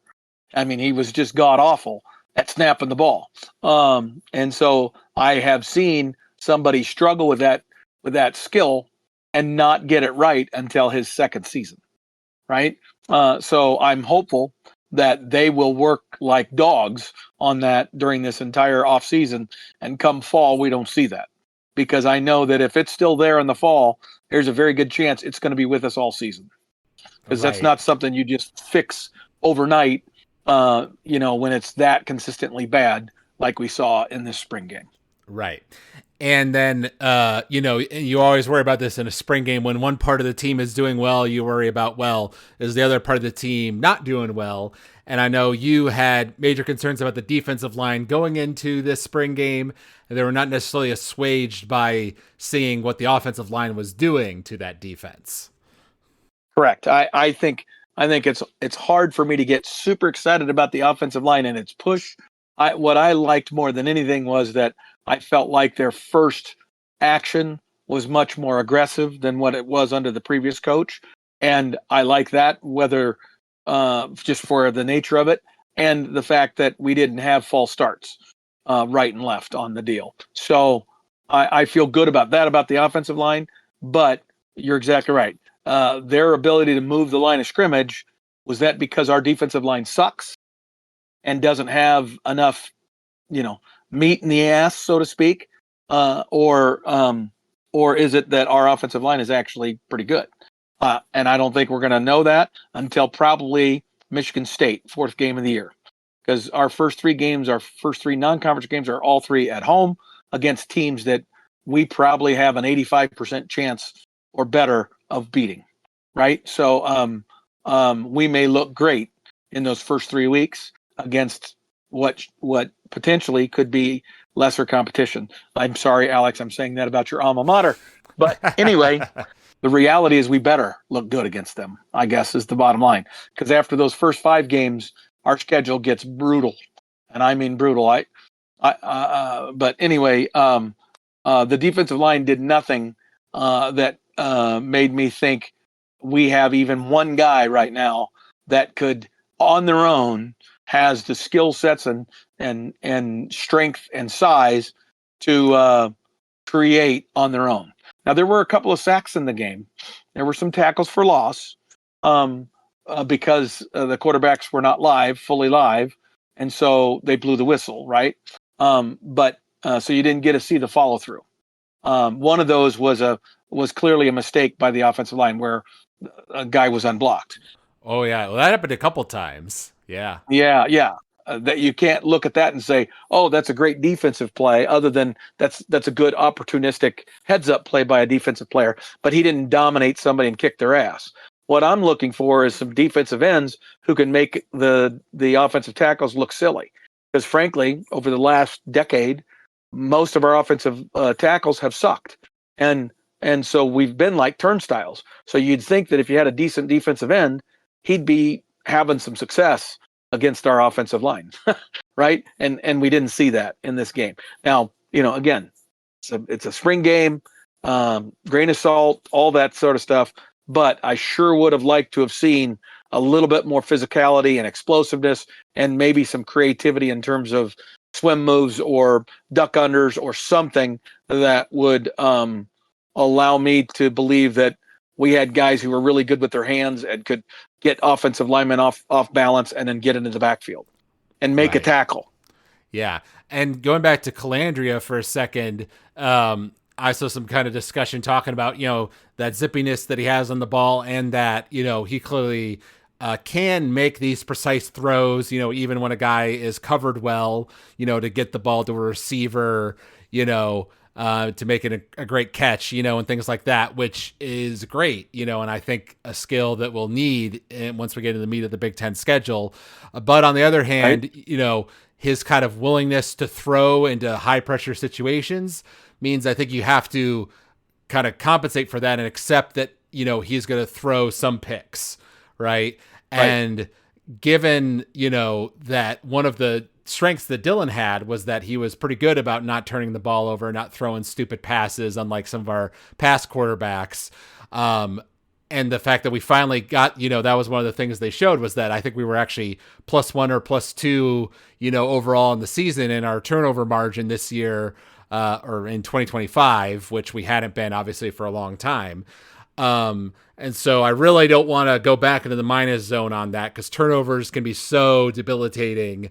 I mean, he was just god awful at snapping the ball. And so I have seen somebody struggle with that skill and not get it right until his second season. Right. So I'm hopeful that they will work like dogs on that during this entire off season, and come fall, we don't see that, because I know that if it's still there in the fall, there's a very good chance it's going to be with us all season, because that's not something you just fix overnight. When it's that consistently bad, like we saw in this spring game. Right. And then, you always worry about this in a spring game. When one part of the team is doing well, you worry about, well, is the other part of the team not doing well? And I know you had major concerns about the defensive line going into this spring game. And they were not necessarily assuaged by seeing what the offensive line was doing to that defense. Correct. I think it's hard for me to get super excited about the offensive line and its push. What I liked more than anything was that I felt like their first action was much more aggressive than what it was under the previous coach, and I like that, whether just for the nature of it and the fact that we didn't have false starts right and left on the deal. So I feel good about that about the offensive line, but you're exactly right. Their ability to move the line of scrimmage, was that because our defensive line sucks and doesn't have enough, meat in the ass, so to speak, or is it that our offensive line is actually pretty good? And I don't think we're going to know that until probably Michigan State, fourth game of the year, because our first three non-conference games are all three at home against teams that we probably have an 85% chance or better of beating, right? So we may look great in those first 3 weeks against what potentially could be lesser competition. I'm sorry, Alex, I'm saying that about your alma mater. But anyway, the reality is we better look good against them, I guess, is the bottom line. Because after those first 5 games, our schedule gets brutal. And I mean brutal. But anyway, the defensive line did nothing that made me think we have even one guy right now that could, on their own, has the skill sets and strength and size to create on their own. Now, there were a couple of sacks in the game. There were some tackles for loss because the quarterbacks were not fully live, and so they blew the whistle, right? But so you didn't get to see the follow through. One of those was clearly a mistake by the offensive line where a guy was unblocked. Oh yeah, well, that happened a couple times. Yeah. Yeah. That you can't look at that and say, "Oh, that's a great defensive play," other than that's a good opportunistic heads-up play by a defensive player. But he didn't dominate somebody and kick their ass. What I'm looking for is some defensive ends who can make the offensive tackles look silly. Because frankly, over the last decade, most of our offensive tackles have sucked, and so we've been like turnstiles. So you'd think that if you had a decent defensive end, he'd be having some success against our offensive line, right? And we didn't see that in this game. Now, again, it's a spring game, grain of salt, all that sort of stuff. But I sure would have liked to have seen a little bit more physicality and explosiveness, and maybe some creativity in terms of swim moves or duck unders or something that would allow me to believe that we had guys who were really good with their hands and could get offensive linemen off balance and then get into the backfield and make a tackle. Yeah. And going back to Calandria for a second, I saw some kind of discussion talking about, that zippiness that he has on the ball, and that, he clearly can make these precise throws, even when a guy is covered well, to get the ball to a receiver, to make it a great catch, and things like that, which is great, and I think a skill that we'll need once we get into the meat of the Big Ten schedule. But on the other hand, right, his kind of willingness to throw into high pressure situations means I think you have to kind of compensate for that and accept that, he's going to throw some picks, right? And given, that one of the strengths that Dylan had was that he was pretty good about not turning the ball over, not throwing stupid passes, unlike some of our past quarterbacks. And the fact that we finally got, that was one of the things they showed, was that I think we were actually +1 or +2, overall in the season in our turnover margin this year, or in 2025, which we hadn't been obviously for a long time. And so I really don't want to go back into the minus zone on that, because turnovers can be so debilitating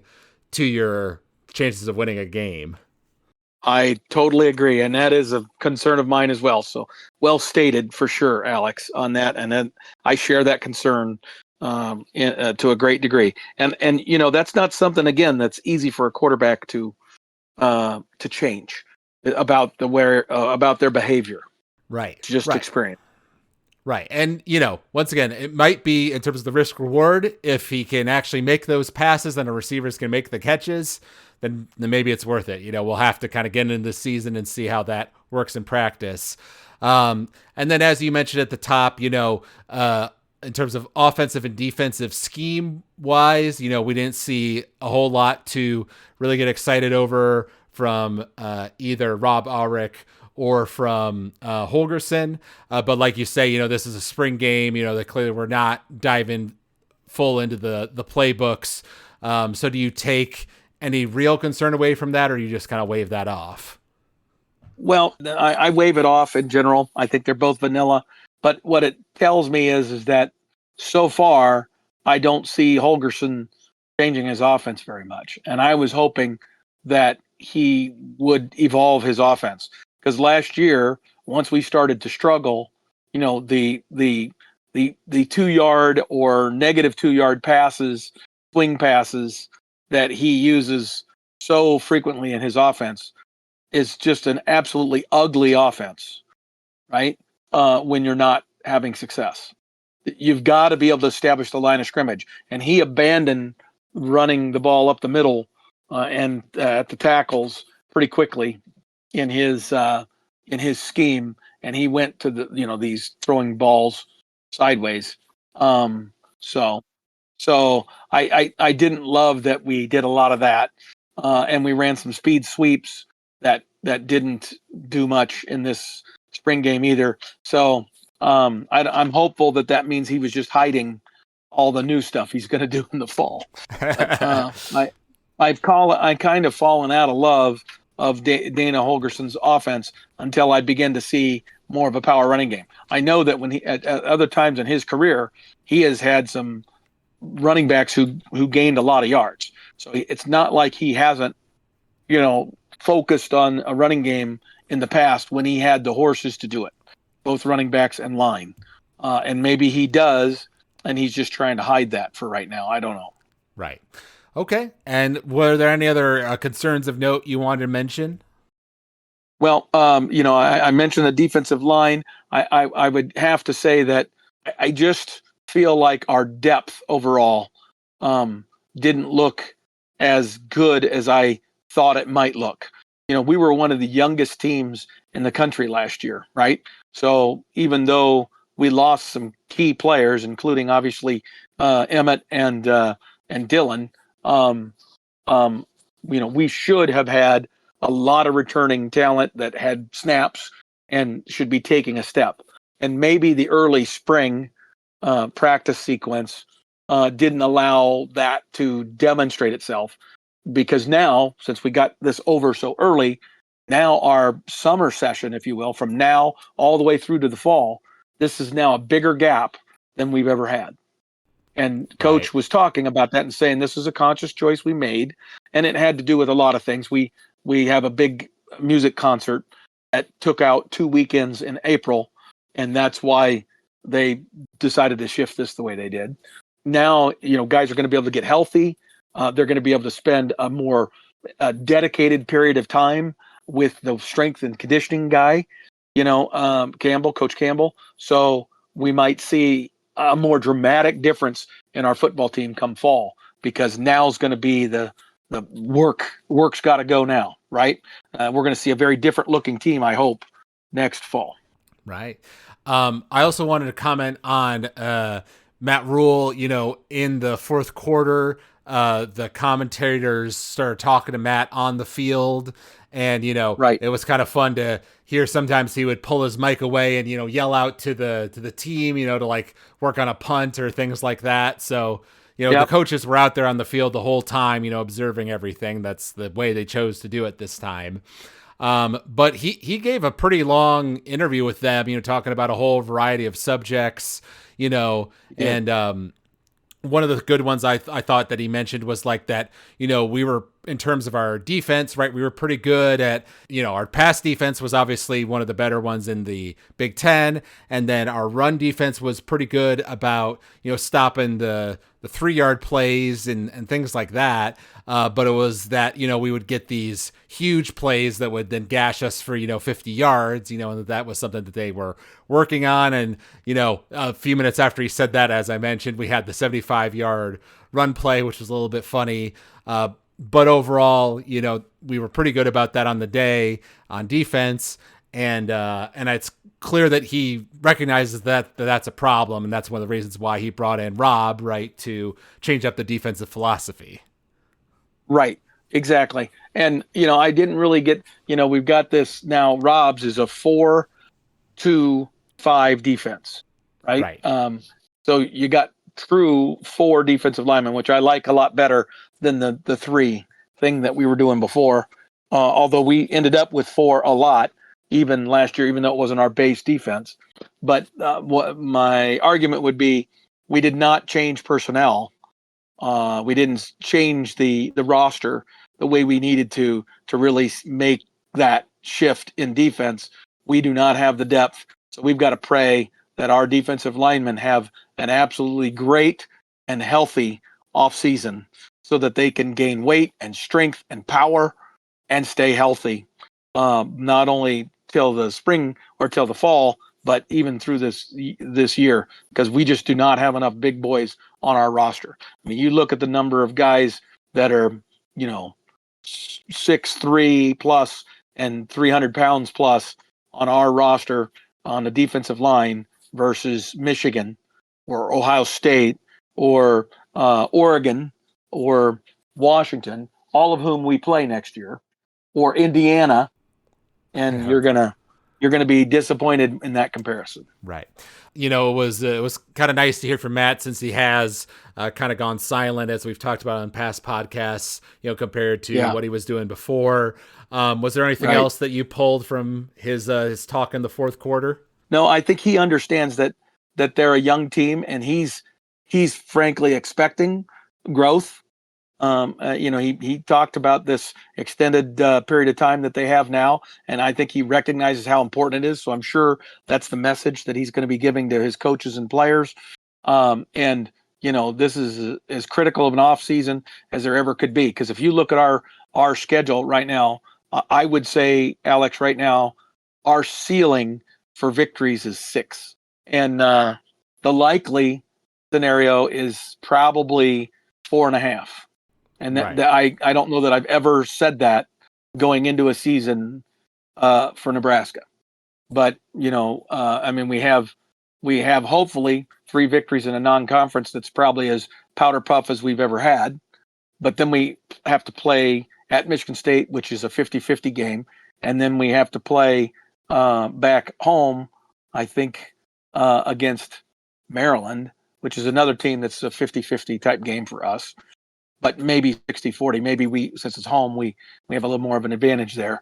to your chances of winning a game. I totally agree. And that is a concern of mine as well. So well stated for sure, Alex, on that. And then I share that concern to a great degree. And that's not something, again, that's easy for a quarterback to change. about about their behavior. Right. It's just Right. experience. Right. And, once again, it might be in terms of the risk reward. If he can actually make those passes and the receivers can make the catches, then maybe it's worth it. We'll have to kind of get into the season and see how that works in practice. And then, as you mentioned at the top, in terms of offensive and defensive scheme wise, we didn't see a whole lot to really get excited over from either Rob Ulrich or from Holgerson. But like you say, this is a spring game, that clearly we're not diving full into the playbooks. So do you take any real concern away from that, or you just kind of wave that off? Well, I wave it off in general. I think they're both vanilla. But what it tells me is that so far, I don't see Holgerson changing his offense very much. And I was hoping that he would evolve his offense. Because last year, once we started to struggle, the 2 yard or negative 2 yard passes, swing passes that he uses so frequently in his offense is just an absolutely ugly offense, right? When you're not having success, you've got to be able to establish the line of scrimmage. And he abandoned running the ball up the middle and at the tackles pretty quickly in his scheme, and he went to these throwing balls sideways. So I didn't love that we did a lot of that, and we ran some speed sweeps that didn't do much in this spring game either. So I'm hopeful that means he was just hiding all the new stuff he's going to do in the fall. But, I kind of fallen out of love of Dana Holgerson's offense until I began to see more of a power running game. I know that when he at other times in his career, he has had some running backs who gained a lot of yards. So it's not like he hasn't, focused on a running game in the past when he had the horses to do it, both running backs and line. And maybe he does, and he's just trying to hide that for right now. I don't know. Right. Okay. And were there any other concerns of note you wanted to mention? Well, I mentioned the defensive line. I would have to say that I just feel like our depth overall didn't look as good as I thought it might look. We were one of the youngest teams in the country last year, right? So even though we lost some key players, including obviously Emmett and Dylan, we should have had a lot of returning talent that had snaps and should be taking a step. And maybe the early spring practice sequence didn't allow that to demonstrate itself, because now, since we got this over so early, now our summer session, if you will, from now all the way through to the fall, this is now a bigger gap than we've ever had. And Coach was talking about that and saying this is a conscious choice we made, and it had to do with a lot of things. We have a big music concert that took out 2 weekends in April, and that's why they decided to shift this the way they did. Now, guys are going to be able to get healthy. They're going to be able to spend a more dedicated period of time with the strength and conditioning guy, Coach Campbell. So we might see a more dramatic difference in our football team come fall, because now's going to be the work's got to go now, right? We're going to see a very different looking team, I hope, next fall. Right. I also wanted to comment on Matt Rule. In the fourth quarter, the commentators started talking to Matt on the field, and Right. It was kind of fun to hear. Sometimes he would pull his mic away and yell out to the team, to like work on a punt or things like that. So the coaches were out there on the field the whole time, observing everything. That's the way they chose to do it this time. But he gave a pretty long interview with them, talking about a whole variety of subjects, and one of the good ones I thought that he mentioned was like that, we were in terms of our defense, right? We were pretty good at, our pass defense was obviously one of the better ones in the Big Ten. And then our run defense was pretty good about, stopping the 3-yard plays and things like that. But it was that, we would get these huge plays that would then gash us for, 50 yards, and that was something that they were working on. And, a few minutes after he said that, as I mentioned, we had the 75-yard run play, which was a little bit funny. But overall, we were pretty good about that on the day on defense. And it's clear that he recognizes that that's a problem. And that's one of the reasons why he brought in Rob, right, to change up the defensive philosophy. Right. Exactly. And, I didn't really get, we've got this now. Rob's is a 4-2-5 defense, right? So you got true 4 defensive linemen, which I like a lot better than the 3 thing that we were doing before. Although we ended up with 4 a lot, even last year, even though it wasn't our base defense. But what my argument would be, we did not change personnel. We didn't change the roster the way we needed to really make that shift in defense. We do not have the depth. So we've got to pray that our defensive linemen have an absolutely great and healthy offseason so that they can gain weight and strength and power and stay healthy, not only till the spring or till the fall, but even through this year, because we just do not have enough big boys on our roster. I mean, you look at the number of guys that are, 6'3" plus and 300 pounds plus on our roster on the defensive line versus Michigan or Ohio State or Oregon or Washington, all of whom we play next year, or Indiana, and you're gonna be disappointed in that comparison. Right. It was kind of nice to hear from Matt, since he has kind of gone silent, as we've talked about on past podcasts, compared to what he was doing before. Was there anything else that you pulled from his talk in the fourth quarter? No, I think he understands that they're a young team, and he's frankly expecting growth. He talked about this extended period of time that they have now, and I think he recognizes how important it is. So I'm sure that's the message that he's going to be giving to his coaches and players. This is as critical of an off season as there ever could be. Because if you look at our schedule right now, I would say, Alex, right now, our ceiling for victories is 6, and the likely scenario is probably 4.5. And I don't know that I've ever said that going into a season for Nebraska. But, we have hopefully 3 victories in a non-conference that's probably as powder puff as we've ever had. But then we have to play at Michigan State, which is a 50-50 game. And then we have to play back home, I think, against Maryland, which is another team that's a 50-50 type game for us. But maybe 60-40. Maybe since it's home, we have a little more of an advantage there.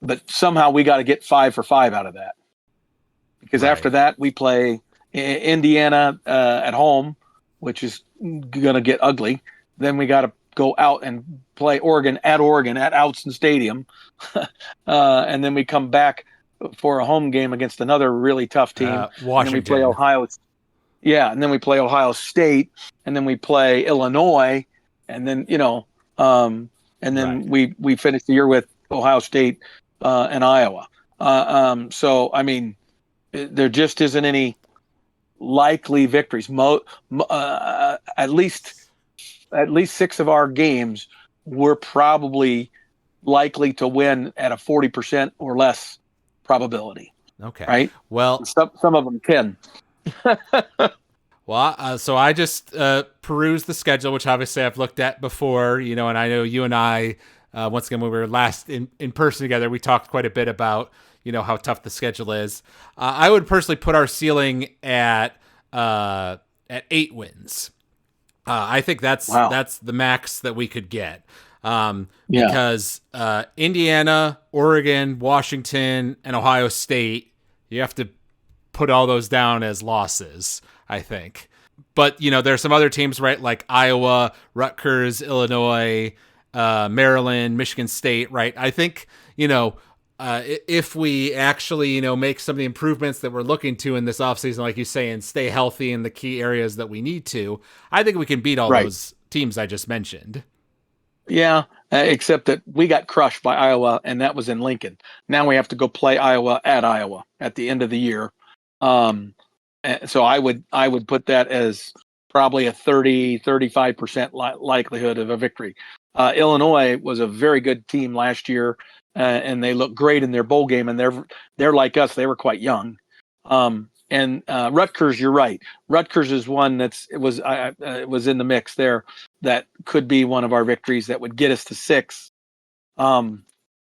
But somehow we got to get 5 for 5 out of that. Because after that, we play Indiana at home, which is going to get ugly. Then we got to go out and play Oregon at Outson Stadium. And then we come back for a home game against another really tough team. Washington. And then we play Ohio. Yeah, and then we play Ohio State, and then we play Illinois, and then we finish the year with Ohio State and Iowa. So I mean, there just isn't any likely victories. At least 6 of our games we're probably likely to win at a 40% or less probability. Okay. Right. Well, some of them 10. Well, so I just perused the schedule, which obviously I've looked at before, and I know you and I, once again, when we were last in person together, we talked quite a bit about, how tough the schedule is. I would personally put our ceiling at 8 wins. I think that's the max that we could get. Because Indiana, Oregon, Washington, and Ohio State, you have to put all those down as losses, I think. But, there's some other teams, right, like Iowa, Rutgers, Illinois, Maryland, Michigan State, right? I think, if we actually, make some of the improvements that we're looking to in this offseason, like you say, and stay healthy in the key areas that we need to, I think we can beat all those teams I just mentioned. Yeah, except that we got crushed by Iowa, and that was in Lincoln. Now we have to go play Iowa at the end of the year. So I would put that as probably a 35% likelihood of a victory. Illinois was a very good team last year, and they look great in their bowl game, and they're like us. They were quite young. And Rutgers, you're right. Rutgers is one it was in the mix there. That could be one of our victories that would get us to 6. And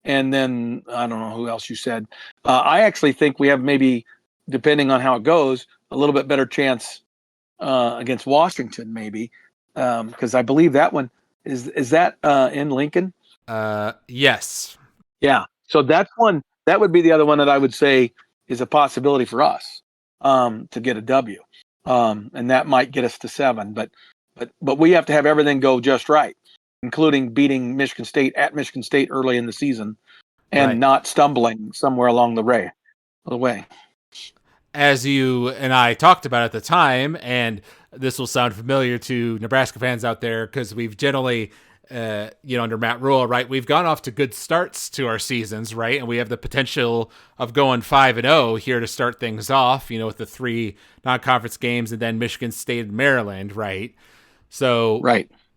then I don't know who else you said. I actually think we have, maybe, depending on how it goes, a little bit better chance against Washington, maybe, because I believe that one is that in Lincoln. Yes. Yeah. So that's one. That would be the other one that I would say is a possibility for us to get a W, and that might get us to 7. But we have to have everything go just right, including beating Michigan State at Michigan State early in the season, and not stumbling somewhere along the way. As you and I talked about at the time, and this will sound familiar to Nebraska fans out there, because we've generally, under Matt Rule, right, we've gone off to good starts to our seasons, right, and we have the potential of going 5-0 here to start things off, with the 3 non-conference games and then Michigan State and Maryland, right? So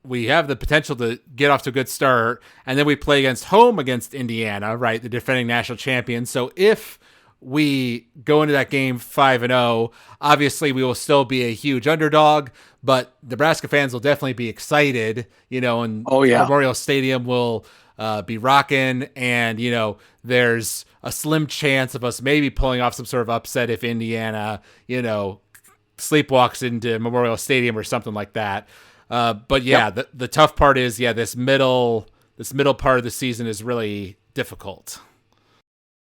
we have the potential to get off to a good start, and then we play home against Indiana, right, the defending national champion. So if we go into that game 5-0, obviously we will still be a huge underdog, but Nebraska fans will definitely be excited, and Memorial Stadium will be rocking, and, there's a slim chance of us maybe pulling off some sort of upset if Indiana, sleepwalks into Memorial Stadium or something like that. But the tough part is, this middle part of the season is really difficult.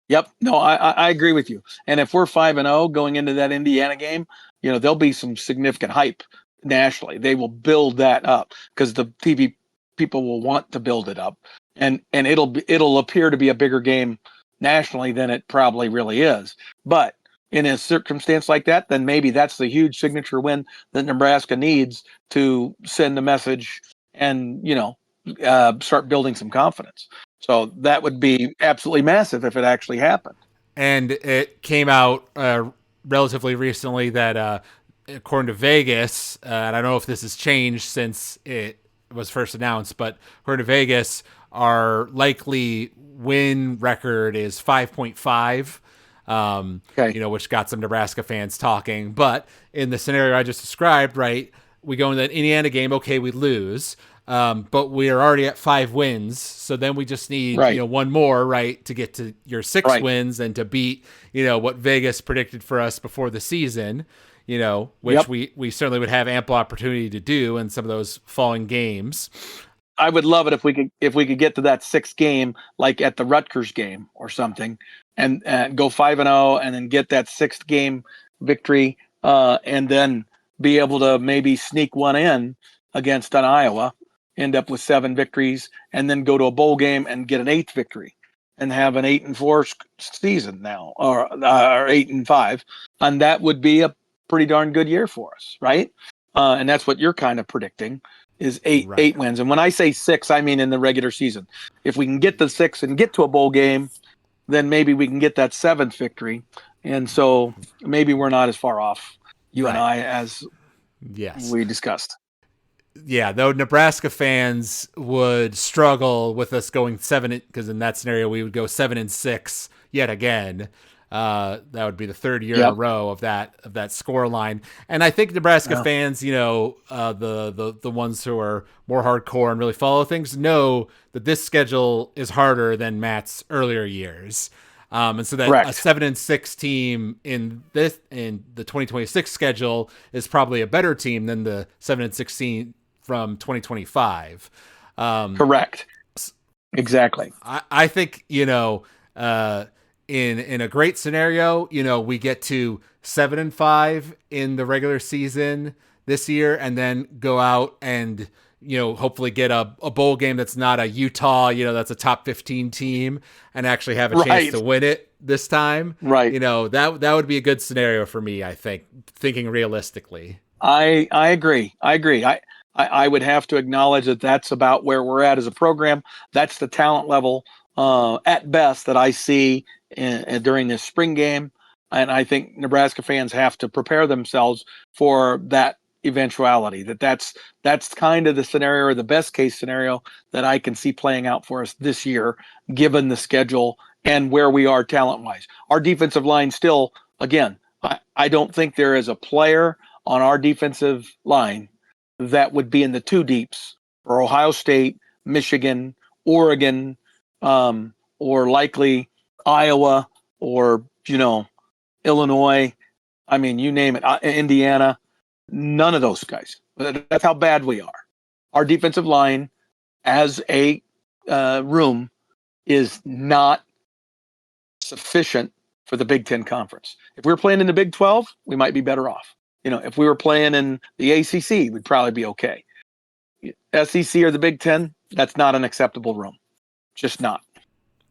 Yep. No, I agree with you. And if we're 5-0 going into that Indiana game, there'll be some significant hype nationally. They will build that up because the TV people will want to build it up, and it'll appear to be a bigger game nationally than it probably really is. But in a circumstance like that, then maybe that's the huge signature win that Nebraska needs to send a message and, start building some confidence. So that would be absolutely massive if it actually happened. And it came out relatively recently that according to Vegas, and I don't know if this has changed since it was first announced, but according to Vegas, our likely win record is 5.5. Which got some Nebraska fans talking. But in the scenario I just described, right, we go into that Indiana game, okay, we lose, but we are already at 5 wins, so then we just need one more, right, to get to your 6 wins and to beat what Vegas predicted for us before the season, which we certainly would have ample opportunity to do in some of those falling games. I would love it if we could get to that 6th game, like at the Rutgers game or something, and go 5-0, and then get that 6th game victory, and then be able to maybe sneak one in against an Iowa, end up with 7 victories, and then go to a bowl game and get an 8th victory, and have an 8-4 season now, or 8-5, and that would be a pretty darn good year for us, right? And that's what you're kind of predicting. Is 8 wins. And when I say 6, I mean in the regular season. If we can get the 6 and get to a bowl game, then maybe we can get that 7th victory. And so maybe we're not as far off, you and I, as we discussed. Yeah, though Nebraska fans would struggle with us going 7, because in that scenario we would go 7-6 yet again. That would be the 3rd year in a row of that score line. And I think Nebraska fans, the ones who are more hardcore and really follow things, know that this schedule is harder than Matt's earlier years. And so that a 7-6 team in the 2026 schedule is probably a better team than the 7-16 from 2025. Correct. Exactly. I think, in a great scenario, we get to 7-5 in the regular season this year, and then go out and, hopefully get a bowl game that's not a Utah, that's a top 15 team, and actually have a chance Right. to win it this time. Right. That would be a good scenario for me, I think, thinking realistically. I agree. I would have to acknowledge that that's about where we're at as a program. That's the talent level at best that I see during this spring game. And I think Nebraska fans have to prepare themselves for that eventuality. That's kind of the scenario, or the best case scenario, that I can see playing out for us this year, given the schedule and where we are talent wise. Our defensive line still, again, I don't think there is a player on our defensive line that would be in the two deeps for Ohio State, Michigan, Oregon, or likely Iowa, or Illinois. I mean, you name it, Indiana. None of those guys. That's how bad we are. Our defensive line, as a room, is not sufficient for the Big Ten Conference. If we're playing in the Big 12, we might be better off. If we were playing in the ACC, we'd probably be okay. SEC or the Big Ten, that's not an acceptable room. Just not.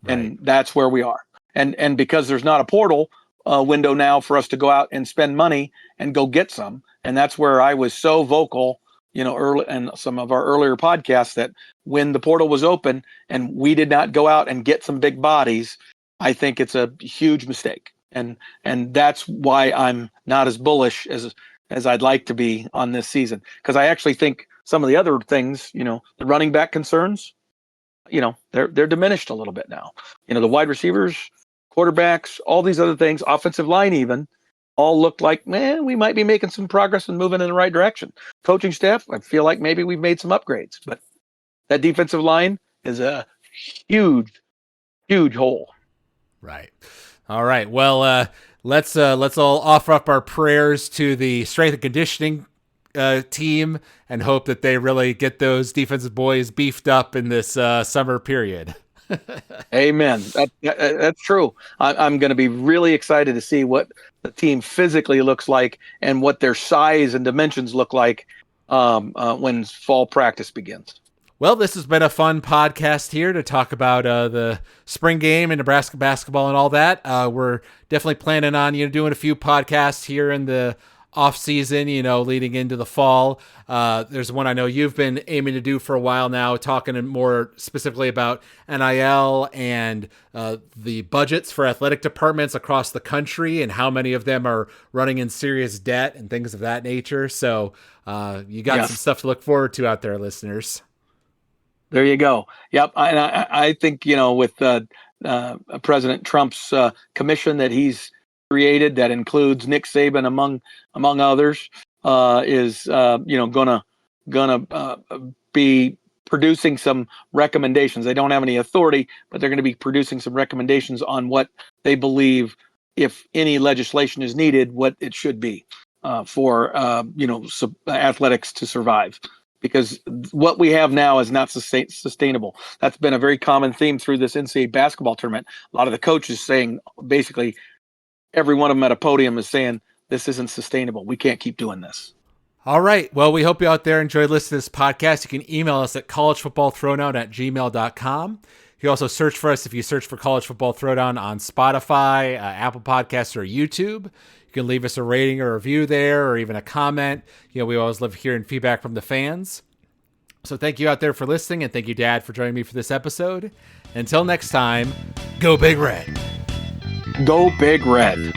Right. And that's where we are. And because there's not a portal window now for us to go out and spend money and go get some, and that's where I was so vocal, early in some of our earlier podcasts, that when the portal was open and we did not go out and get some big bodies, I think it's a huge mistake. And that's why I'm not as bullish as I'd like to be on this season, because I actually think some of the other things, the running back concerns, they're diminished a little bit now. The wide receivers, quarterbacks, all these other things, offensive line even, all look like, we might be making some progress and moving in the right direction. Coaching staff, I feel like maybe we've made some upgrades, but that defensive line is a huge, huge hole. Right. All right. Well, let's all offer up our prayers to the strength and conditioning team and hope that they really get those defensive boys beefed up in this summer period. Amen. That's true. I'm going to be really excited to see what the team physically looks like and what their size and dimensions look like when fall practice begins. Well, this has been a fun podcast here to talk about the spring game and Nebraska basketball and all that. We're definitely planning on doing a few podcasts here in the off season, leading into the fall. There's one I know you've been aiming to do for a while now, talking more specifically about NIL and the budgets for athletic departments across the country and how many of them are running in serious debt and things of that nature. So you got some stuff to look forward to out there, listeners. There you go. Yep. And I think, with President Trump's commission that he's created, that includes Nick Saban among others, is gonna be producing some recommendations. They don't have any authority, but they're going to be producing some recommendations on what they believe, if any legislation is needed, what it should be for athletics to survive. Because what we have now is not sustainable. That's been a very common theme through this NCAA basketball tournament. A lot of the coaches saying, basically, every one of them at a podium is saying, this isn't sustainable. We can't keep doing this. All right. Well, we hope you out there enjoyed listening to this podcast. You can email us at collegefootballthrowdown@gmail.com. You can also search for us if you search for College Football Throwdown on Spotify, Apple Podcasts, or YouTube. You can leave us a rating or review there, or even a comment. We always love hearing feedback from the fans. So thank you out there for listening, and thank you, Dad, for joining me for this episode. Until next time, go Big Red. Go Big Red.